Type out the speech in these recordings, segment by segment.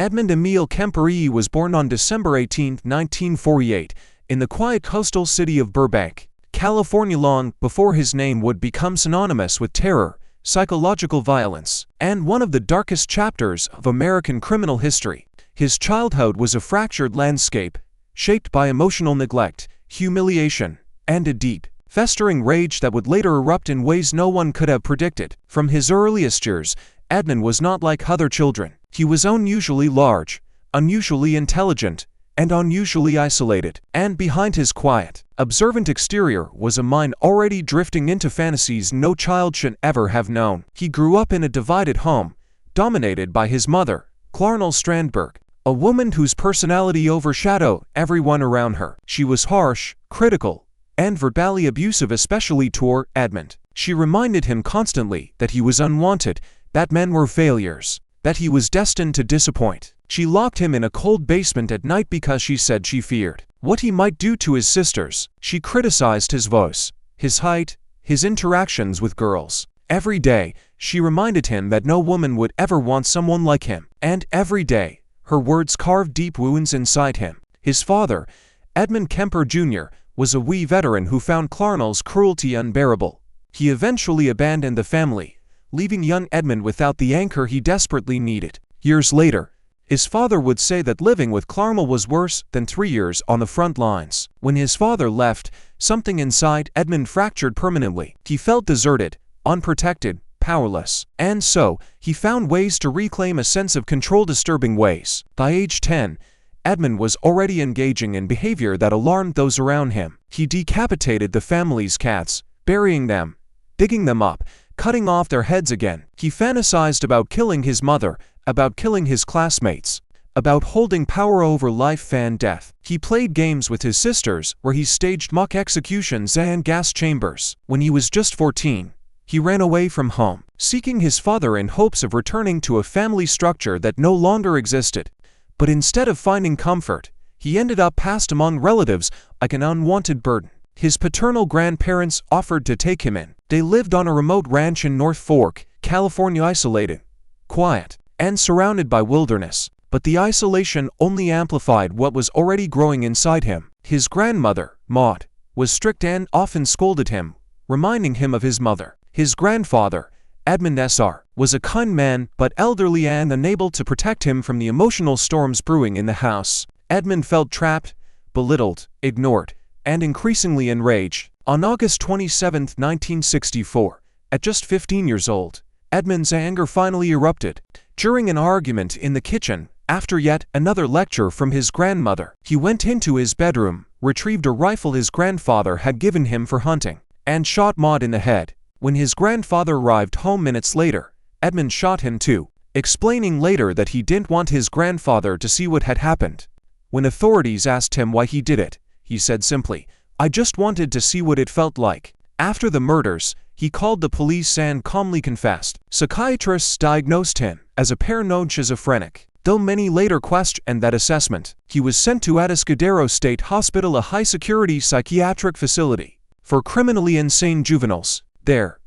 Edmund Emil Kemper III was born on December 18, 1948, in the quiet coastal city of Burbank, California, long before his name would become synonymous with terror, psychological violence, and one of the darkest chapters of American criminal history. His childhood was a fractured landscape, shaped by emotional neglect, humiliation, and a deep, festering rage that would later erupt in ways no one could have predicted. From his earliest years, Edmund was not like other children. He was unusually large, unusually intelligent, and unusually isolated. And behind his quiet, observant exterior was a mind already drifting into fantasies no child should ever have known. He grew up in a divided home, dominated by his mother, Clarnell Strandberg, a woman whose personality overshadowed everyone around her. She was harsh, critical, and verbally abusive, especially toward Edmund. She reminded him constantly that he was unwanted, that men were failures, that he was destined to disappoint. She locked him in a cold basement at night because she said she feared what he might do to his sisters. She criticized his voice, his height, his interactions with girls. Every day, she reminded him that no woman would ever want someone like him. And every day, her words carved deep wounds inside him. His father, Edmund Kemper Jr., was a wee veteran who found Clarnell's cruelty unbearable. He eventually abandoned the family, leaving young Edmund without the anchor he desperately needed. Years later, his father would say that living with Clarnell was worse than 3 years on the front lines. When his father left, something inside Edmund fractured permanently. He felt deserted, unprotected, powerless. And so, he found ways to reclaim a sense of control, disturbing ways. By age 10, Edmund was already engaging in behavior that alarmed those around him. He decapitated the family's cats, burying them, digging them up, cutting off their heads again. He fantasized about killing his mother, about killing his classmates, about holding power over life and death. He played games with his sisters where he staged mock executions and gas chambers. When he was just 14, he ran away from home, seeking his father in hopes of returning to a family structure that no longer existed. But instead of finding comfort, he ended up passed among relatives like an unwanted burden. His paternal grandparents offered to take him in. They lived on a remote ranch in North Fork, California, isolated, quiet, and surrounded by wilderness. But the isolation only amplified what was already growing inside him. His grandmother, Maud, was strict and often scolded him, reminding him of his mother. His grandfather, Edmund Sr., was a kind man but elderly and unable to protect him from the emotional storms brewing in the house. Edmund felt trapped, belittled, ignored, and increasingly enraged. On August 27, 1964, at just 15 years old, Edmund's anger finally erupted. During an argument in the kitchen, after yet another lecture from his grandmother, he went into his bedroom, retrieved a rifle his grandfather had given him for hunting, and shot Maud in the head. When his grandfather arrived home minutes later, Edmund shot him too, explaining later that he didn't want his grandfather to see what had happened. When authorities asked him why he did it, he said simply, "I just wanted to see what it felt like." After the murders, he called the police and calmly confessed. Psychiatrists diagnosed him as a paranoid schizophrenic. Though many later questioned that assessment, he was sent to Atascadero State Hospital, a high-security psychiatric facility for criminally insane juveniles. There,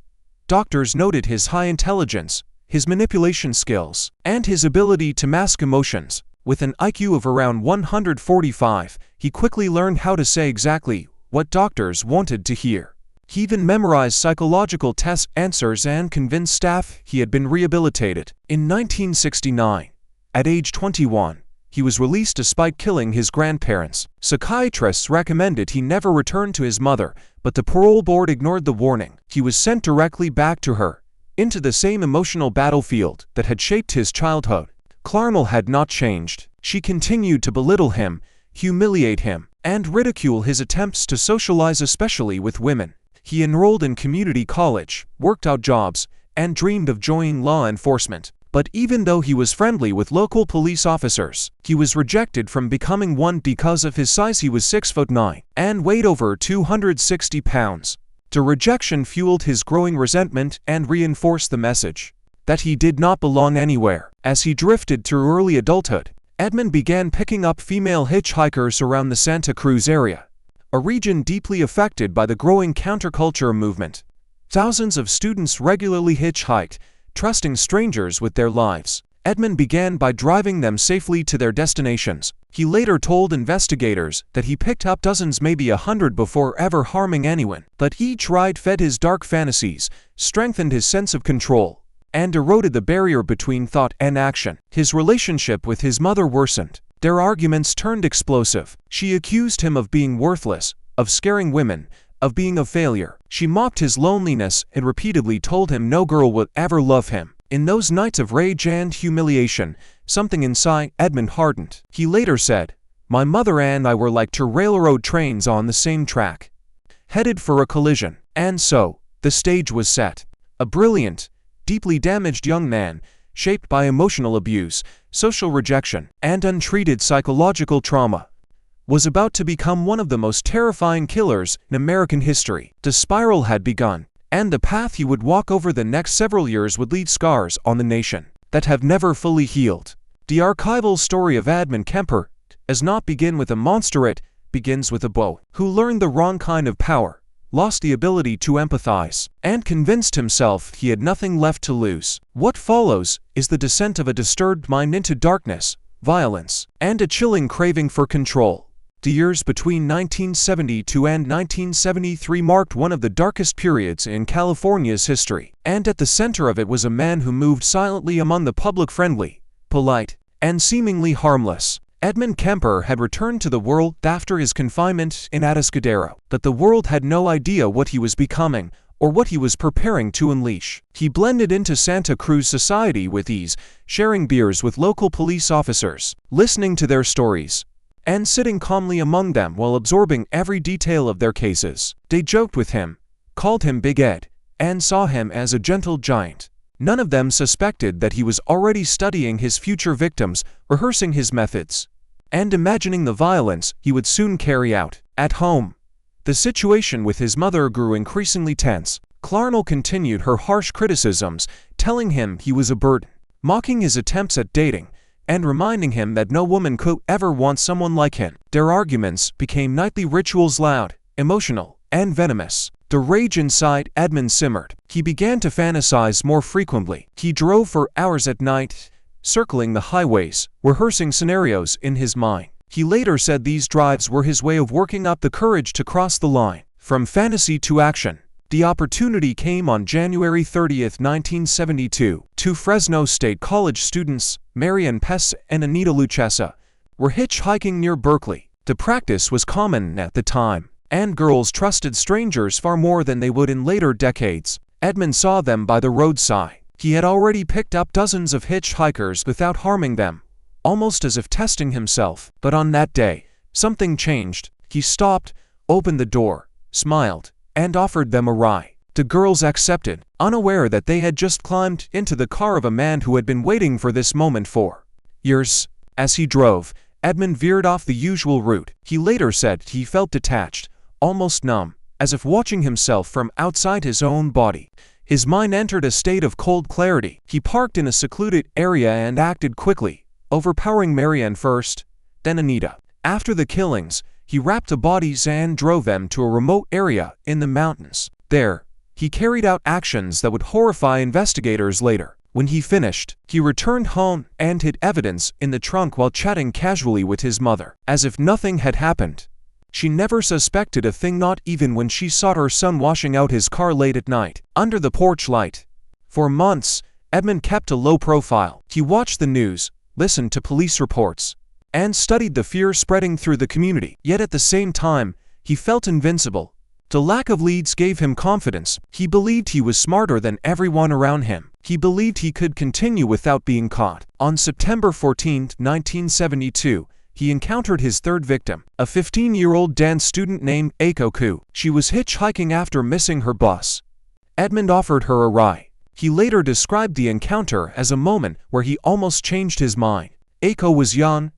doctors noted his high intelligence, his manipulation skills, and his ability to mask emotions. With an IQ of around 145, he quickly learned how to say exactly what doctors wanted to hear. He even memorized psychological test answers and convinced staff he had been rehabilitated. In 1969, at age 21, he was released despite killing his grandparents. Psychiatrists recommended he never return to his mother, but the parole board ignored the warning. He was sent directly back to her, into the same emotional battlefield that had shaped his childhood. Clarnell had not changed. She continued to belittle him, humiliate him, and ridicule his attempts to socialize, especially with women. He enrolled in community college, worked out jobs, and dreamed of joining law enforcement. But even though he was friendly with local police officers, he was rejected from becoming one because of his size. He was 6'9" and weighed over 260 pounds. The rejection fueled his growing resentment and reinforced the message that he did not belong anywhere. As he drifted through early adulthood, Edmund began picking up female hitchhikers around the Santa Cruz area, a region deeply affected by the growing counterculture movement. Thousands of students regularly hitchhiked, trusting strangers with their lives. Edmund began by driving them safely to their destinations. He later told investigators that he picked up dozens, maybe 100, before ever harming anyone. But each ride fed his dark fantasies, strengthened his sense of control, and eroded the barrier between thought and action. His relationship with his mother worsened. Their arguments turned explosive. She accused him of being worthless, of scaring women, of being a failure. She mocked his loneliness and repeatedly told him no girl would ever love him. In those nights of rage and humiliation, something inside Edmund hardened. He later said, "My mother and I were like two railroad trains on the same track, headed for a collision." And so, the stage was set. A brilliant, deeply damaged young man, shaped by emotional abuse, social rejection, and untreated psychological trauma, was about to become one of the most terrifying killers in American history. The spiral had begun, and the path he would walk over the next several years would leave scars on the nation that have never fully healed. The archival story of Edmund Kemper does not begin with a monster, it begins with a boy who learned the wrong kind of power, lost the ability to empathize, and convinced himself he had nothing left to lose. What follows is the descent of a disturbed mind into darkness, violence, and a chilling craving for control. The years between 1972 and 1973 marked one of the darkest periods in California's history, and at the center of it was a man who moved silently among the public, friendly, polite, and seemingly harmless. Edmund Kemper had returned to the world after his confinement in Atascadero, but the world had no idea what he was becoming or what he was preparing to unleash. He blended into Santa Cruz society with ease, sharing beers with local police officers, listening to their stories, and sitting calmly among them while absorbing every detail of their cases. They joked with him, called him Big Ed, and saw him as a gentle giant. None of them suspected that he was already studying his future victims, rehearsing his methods, and imagining the violence he would soon carry out. At home, the situation with his mother grew increasingly tense. Clarnell continued her harsh criticisms, telling him he was a burden, mocking his attempts at dating, and reminding him that no woman could ever want someone like him. Their arguments became nightly rituals, loud, emotional, and venomous. The rage inside Edmund simmered. He began to fantasize more frequently. He drove for hours at night, circling the highways, rehearsing scenarios in his mind. He later said these drives were his way of working up the courage to cross the line from fantasy to action. The opportunity came on January 30th, 1972. Two Fresno State College students, Marian Pess and Anita Lucchesa, were hitchhiking near Berkeley. The practice was common at the time, and girls trusted strangers far more than they would in later decades. Edmund saw them by the roadside. He had already picked up dozens of hitchhikers without harming them, almost as if testing himself. But on that day, something changed. He stopped, opened the door, smiled, and offered them a ride. The girls accepted, unaware that they had just climbed into the car of a man who had been waiting for this moment for years. As he drove, Edmund veered off the usual route. He later said he felt detached, almost numb, as if watching himself from outside his own body. His mind entered a state of cold clarity. He parked in a secluded area and acted quickly, overpowering Marianne first, then Anita. After the killings, he wrapped the bodies and drove them to a remote area in the mountains. There, he carried out actions that would horrify investigators later. When he finished, he returned home and hid evidence in the trunk while chatting casually with his mother, as if nothing had happened. She never suspected a thing, not even when she saw her son washing out his car late at night, under the porch light. For months, Edmund kept a low profile. He watched the news, listened to police reports, and studied the fear spreading through the community. Yet at the same time, he felt invincible. The lack of leads gave him confidence. He believed he was smarter than everyone around him. He believed he could continue without being caught. On September 14, 1972, he encountered his third victim, a 15-year-old dance student named Aiko Ku. She was hitchhiking after missing her bus. Edmund offered her a ride. He later described the encounter as a moment where he almost changed his mind. Aiko was young,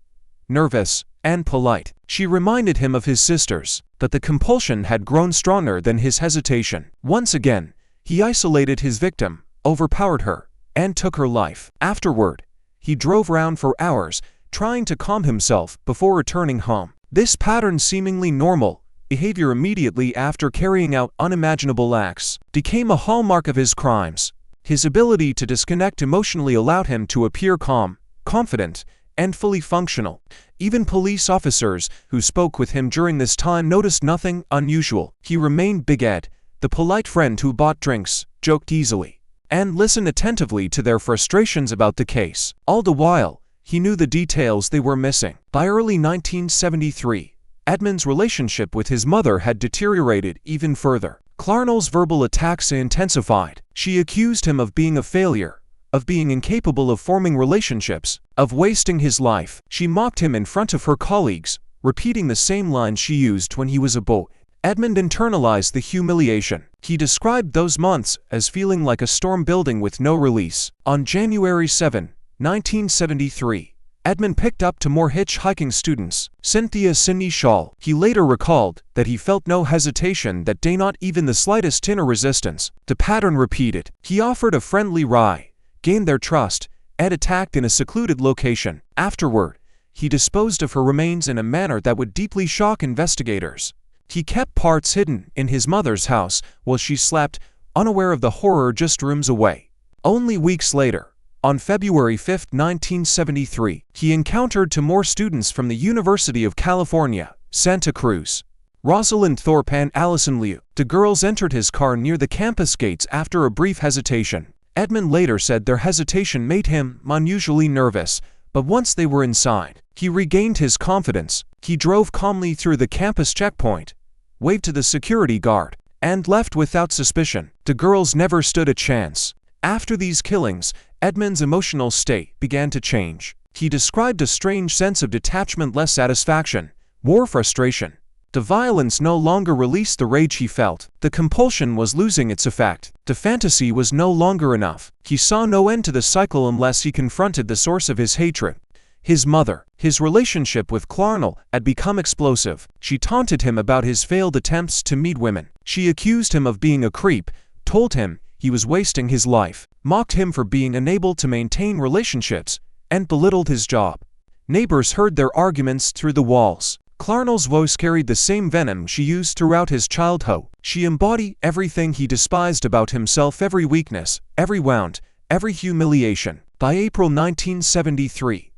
nervous, and polite. She reminded him of his sisters, but the compulsion had grown stronger than his hesitation. Once again, he isolated his victim, overpowered her, and took her life. Afterward, he drove around for hours, trying to calm himself before returning home. This pattern, seemingly normal behavior immediately after carrying out unimaginable acts, became a hallmark of his crimes. His ability to disconnect emotionally allowed him to appear calm, confident, and fully functional. Even police officers who spoke with him during this time noticed nothing unusual. He remained Big Ed, the polite friend who bought drinks, joked easily, and listened attentively to their frustrations about the case. All the while, he knew the details they were missing. By early 1973, Edmund's relationship with his mother had deteriorated even further. Clarnell's verbal attacks intensified. She accused him of being a failure, of being incapable of forming relationships, of wasting his life. She mocked him in front of her colleagues, repeating the same lines she used when he was a boy. Edmund internalized the humiliation. He described those months as feeling like a storm building with no release. On January 7, 1973, Edmund picked up two more hitchhiking students, Cynthia Sidney Shaw. He later recalled that he felt no hesitation that day, not even the slightest inner resistance. The pattern repeated. He offered a friendly ride, gained their trust, and attacked in a secluded location. Afterward, he disposed of her remains in a manner that would deeply shock investigators. He kept parts hidden in his mother's house while she slept, unaware of the horror just rooms away. Only weeks later, on February 5, 1973, he encountered two more students from the University of California, Santa Cruz, Rosalind Thorpe and Allison Liu. The girls entered his car near the campus gates after a brief hesitation. Edmund later said their hesitation made him unusually nervous, but once they were inside, he regained his confidence. He drove calmly through the campus checkpoint, waved to the security guard, and left without suspicion. The girls never stood a chance. After these killings, Edmund's emotional state began to change. He described a strange sense of detachment, less satisfaction, more frustration. The violence no longer released the rage he felt. The compulsion was losing its effect. The fantasy was no longer enough. He saw no end to the cycle unless he confronted the source of his hatred. His mother. His relationship with Clarnell had become explosive. She taunted him about his failed attempts to meet women. She accused him of being a creep, told him he was wasting his life, mocked him for being unable to maintain relationships, and belittled his job. Neighbors heard their arguments through the walls. Clarnell's voice carried the same venom she used throughout his childhood. She embodied everything he despised about himself, every weakness, every wound, every humiliation. By April 1973,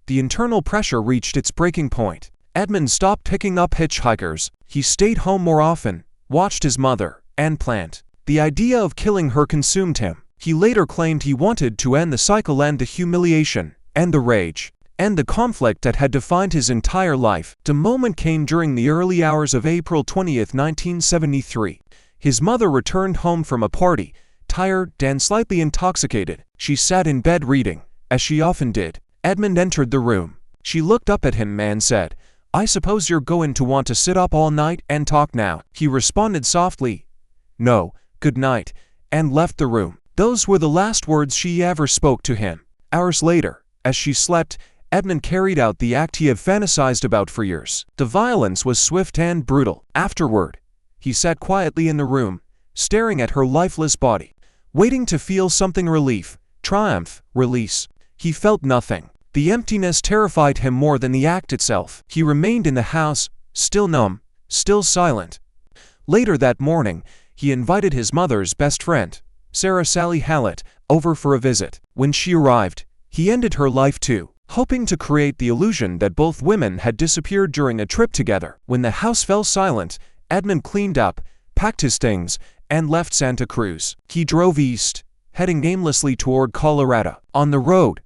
the internal pressure reached its breaking point. Edmund stopped picking up hitchhikers. He stayed home more often, watched his mother, and planned. The idea of killing her consumed him. He later claimed he wanted to end the cycle, and the humiliation, and the rage, and the conflict that had defined his entire life. The moment came during the early hours of April 20, 1973. His mother returned home from a party, tired and slightly intoxicated. She sat in bed reading, as she often did. Edmund entered the room. She looked up at him and said, "I suppose you're going to want to sit up all night and talk now." He responded softly, "No, good night," and left the room. Those were the last words she ever spoke to him. Hours later, as she slept, Edmund carried out the act he had fantasized about for years. The violence was swift and brutal. Afterward, he sat quietly in the room, staring at her lifeless body, waiting to feel something: relief, triumph, release. He felt nothing. The emptiness terrified him more than the act itself. He remained in the house, still numb, still silent. Later that morning, he invited his mother's best friend, Sarah Sally Hallett, over for a visit. When she arrived, he ended her life too, hoping to create the illusion that both women had disappeared during a trip together. When the house fell silent, Edmund cleaned up, packed his things, and left Santa Cruz. He drove east, heading aimlessly toward Colorado. On the road,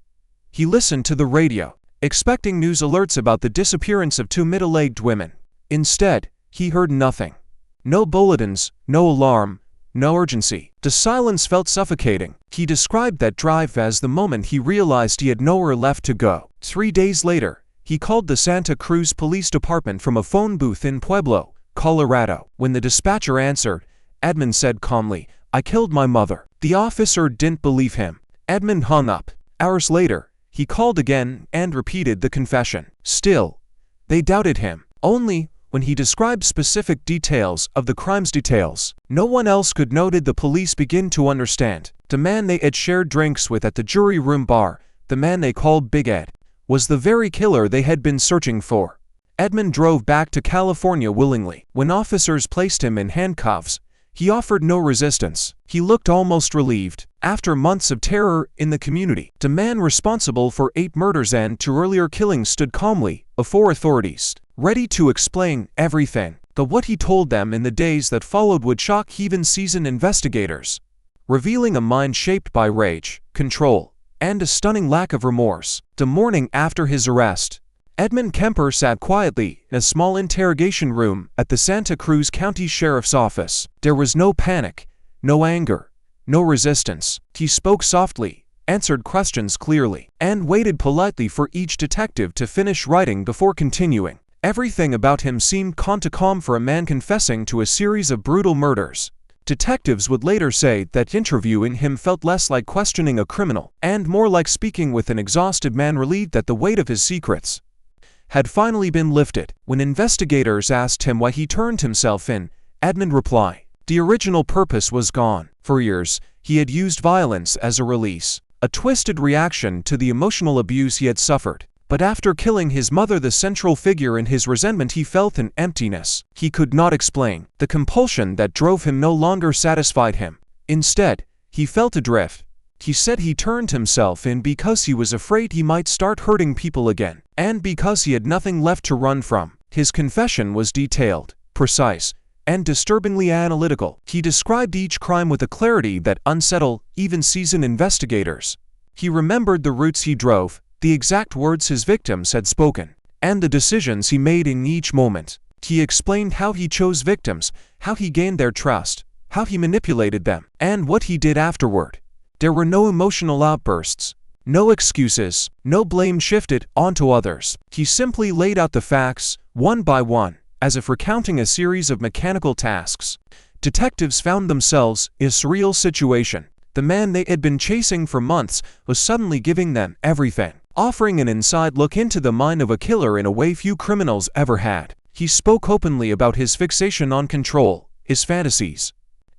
he listened to the radio, expecting news alerts about the disappearance of two middle-aged women. Instead, he heard nothing. No bulletins, no alarm, no urgency. The silence felt suffocating. He described that drive as the moment he realized he had nowhere left to go. 3 days later, he called the Santa Cruz Police Department from a phone booth in Pueblo, Colorado. When the dispatcher answered, Edmund said calmly, "I killed my mother." The officer didn't believe him. Edmund hung up. Hours later, he called again and repeated the confession. Still, they doubted him. Only when he described specific details of the crime's details. No one else could know. Did the police begin to understand? The man they had shared drinks with at the jury room bar, the man they called Big Ed, was the very killer they had been searching for. Edmund drove back to California willingly. When officers placed him in handcuffs, He offered no resistance. He looked almost relieved. After months of terror in the community, the man responsible for 8 murders and 2 earlier killings stood calmly before authorities, ready to explain everything. But what he told them in the days that followed would shock even seasoned investigators, revealing a mind shaped by rage, control, and a stunning lack of remorse. The morning after his arrest, Edmund Kemper sat quietly in a small interrogation room at the Santa Cruz County Sheriff's Office. There was no panic, no anger, no resistance. He spoke softly, answered questions clearly, and waited politely for each detective to finish writing before continuing. Everything about him seemed calm for a man confessing to a series of brutal murders. Detectives would later say that interviewing him felt less like questioning a criminal, and more like speaking with an exhausted man relieved that the weight of his secrets had finally been lifted. When investigators asked him why he turned himself in, Edmund replied, the original purpose was gone. For years, he had used violence as a release, a twisted reaction to the emotional abuse he had suffered. But after killing his mother, the central figure in his resentment, he felt an emptiness he could not explain. The compulsion that drove him no longer satisfied him. Instead, he felt adrift. He said he turned himself in because he was afraid he might start hurting people again, and because he had nothing left to run from. His confession was detailed, precise, and disturbingly analytical. He described each crime with a clarity that unsettled even seasoned investigators. He remembered the routes he drove, the exact words his victims had spoken, and the decisions he made in each moment. He explained how he chose victims, how he gained their trust, how he manipulated them, and what he did afterward. There were no emotional outbursts, no excuses, no blame shifted onto others. He simply laid out the facts, one by one, as if recounting a series of mechanical tasks. Detectives found themselves in a surreal situation. The man they had been chasing for months was suddenly giving them everything, offering an inside look into the mind of a killer in a way few criminals ever had. He spoke openly about his fixation on control, his fantasies,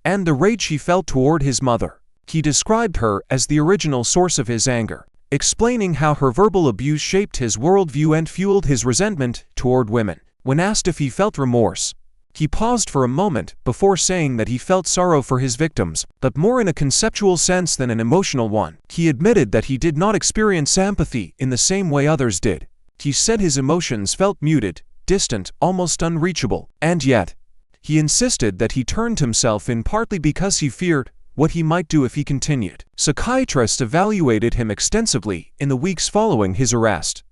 and the rage he felt toward his mother. He described her as the original source of his anger, explaining how her verbal abuse shaped his worldview and fueled his resentment toward women. When asked if he felt remorse, he paused for a moment before saying that he felt sorrow for his victims, but more in a conceptual sense than an emotional one. He admitted that he did not experience empathy in the same way others did. He said his emotions felt muted, distant, almost unreachable, and yet, he insisted that he turned himself in partly because he feared what he might do if he continued. Psychiatrists evaluated him extensively in the weeks following his arrest.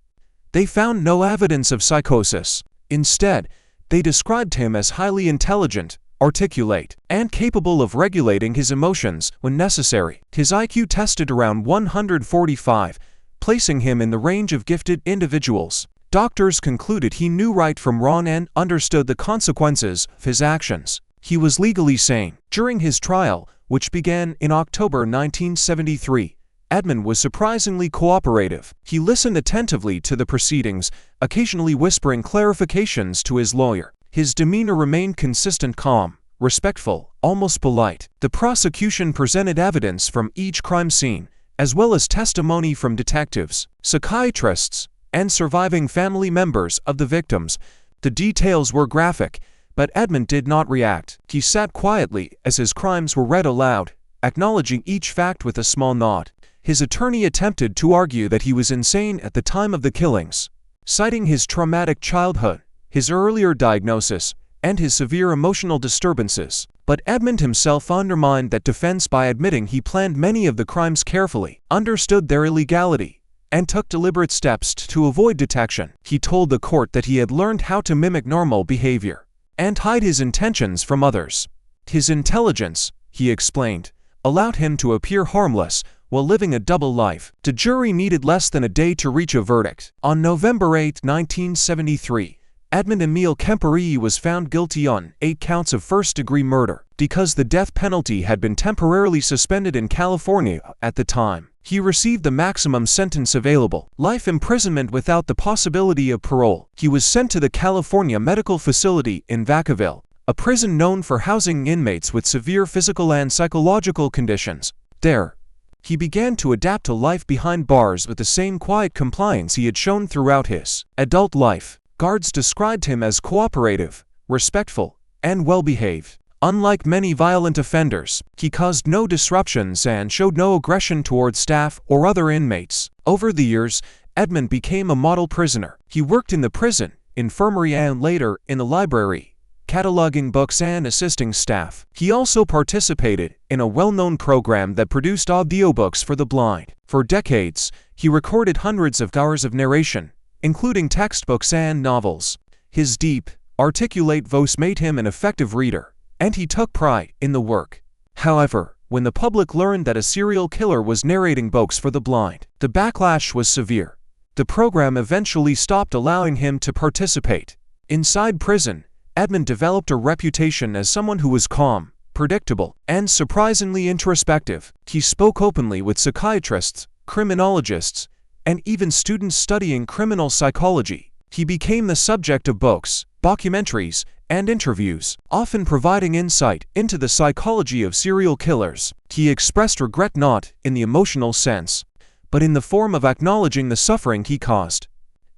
They found no evidence of psychosis. Instead, they described him as highly intelligent, articulate, and capable of regulating his emotions when necessary. His IQ tested around 145, placing him in the range of gifted individuals. Doctors concluded he knew right from wrong and understood the consequences of his actions. He was legally sane. During his trial, which began in October 1973, Edmund was surprisingly cooperative. He listened attentively to the proceedings, occasionally whispering clarifications to his lawyer. His demeanor remained consistent, calm, respectful, almost polite. The prosecution presented evidence from each crime scene, as well as testimony from detectives, psychiatrists, and surviving family members of the victims. The details were graphic, but Edmund did not react. He sat quietly as his crimes were read aloud, acknowledging each fact with a small nod. His attorney attempted to argue that he was insane at the time of the killings, citing his traumatic childhood, his earlier diagnosis, and his severe emotional disturbances. But Edmund himself undermined that defense by admitting he planned many of the crimes carefully, understood their illegality, and took deliberate steps to avoid detection. He told the court that he had learned how to mimic normal behavior and hide his intentions from others. His intelligence, he explained, allowed him to appear harmless while living a double life. The jury needed less than a day to reach a verdict. On November 8, 1973, Edmund Emil Kemper III was found guilty on 8 counts of first-degree murder. Because the death penalty had been temporarily suspended in California at the time, he received the maximum sentence available, life imprisonment without the possibility of parole. He was sent to the California Medical Facility in Vacaville, a prison known for housing inmates with severe physical and psychological conditions. There, he began to adapt to life behind bars with the same quiet compliance he had shown throughout his adult life. Guards described him as cooperative, respectful, and well-behaved. Unlike many violent offenders, he caused no disruptions and showed no aggression toward staff or other inmates. Over the years, Edmund became a model prisoner. He worked in the prison, infirmary and later in the library, cataloging books and assisting staff. He also participated in a well-known program that produced audiobooks for the blind. For decades, he recorded hundreds of hours of narration, including textbooks and novels. His deep, articulate voice made him an effective reader, and he took pride in the work. However, when the public learned that a serial killer was narrating books for the blind, the backlash was severe. The program eventually stopped allowing him to participate. Inside prison, Edmund developed a reputation as someone who was calm, predictable, and surprisingly introspective. He spoke openly with psychiatrists, criminologists, and even students studying criminal psychology. He became the subject of books, documentaries, and interviews, often providing insight into the psychology of serial killers. He expressed regret not in the emotional sense, but in the form of acknowledging the suffering he caused.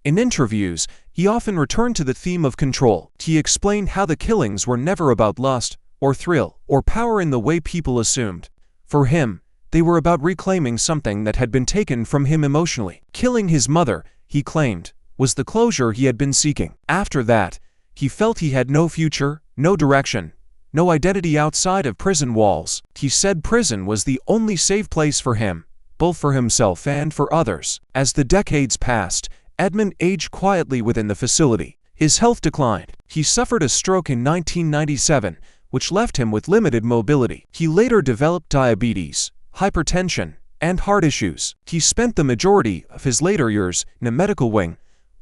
In interviews, he often returned to the theme of control. He explained how the killings were never about lust, or thrill, or power in the way people assumed. For him, they were about reclaiming something that had been taken from him emotionally. Killing his mother, he claimed, was the closure he had been seeking. After that, he felt he had no future, no direction, no identity outside of prison walls. He said prison was the only safe place for him, both for himself and for others. As the decades passed, Edmund aged quietly within the facility. His health declined. He suffered a stroke in 1997, which left him with limited mobility. He later developed diabetes, hypertension, and heart issues. He spent the majority of his later years in a medical wing,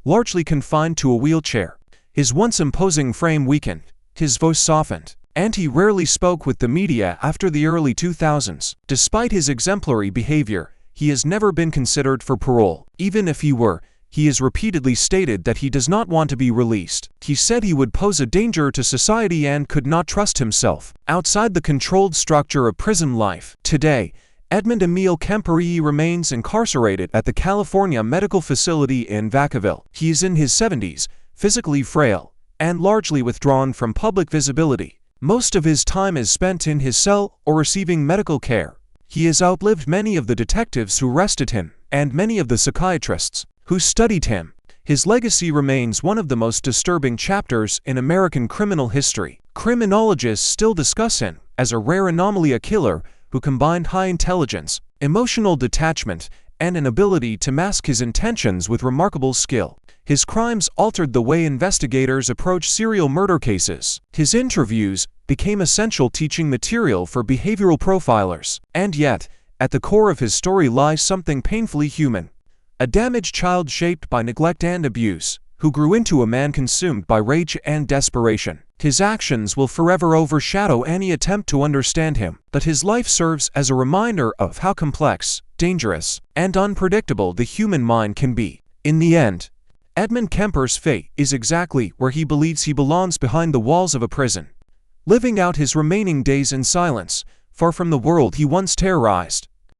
largely confined to a wheelchair. His once imposing frame weakened, his voice softened, and he rarely spoke with the media after the early 2000s. Despite his exemplary behavior, he has never been considered for parole. Even if he were, he has repeatedly stated that he does not want to be released. He said he would pose a danger to society and could not trust himself outside the controlled structure of prison life. Today, Edmund Emil Kemper III remains incarcerated at the California Medical Facility in Vacaville. He is in his 70s, physically frail, and largely withdrawn from public visibility. Most of his time is spent in his cell or receiving medical care. He has outlived many of the detectives who arrested him, and many of the psychiatrists who studied him. His legacy remains one of the most disturbing chapters in American criminal history. Criminologists still discuss him as a rare anomaly, a killer who combined high intelligence, emotional detachment, and an ability to mask his intentions with remarkable skill. His crimes altered the way investigators approach serial murder cases. His interviews became essential teaching material for behavioral profilers. And yet, at the core of his story lies something painfully human. A damaged child shaped by neglect and abuse, who grew into a man consumed by rage and desperation. His actions will forever overshadow any attempt to understand him, but his life serves as a reminder of how complex, dangerous, and unpredictable the human mind can be. In the end, Edmund Kemper's fate is exactly where he believes he belongs, behind the walls of a prison, living out his remaining days in silence, far from the world he once terrorized.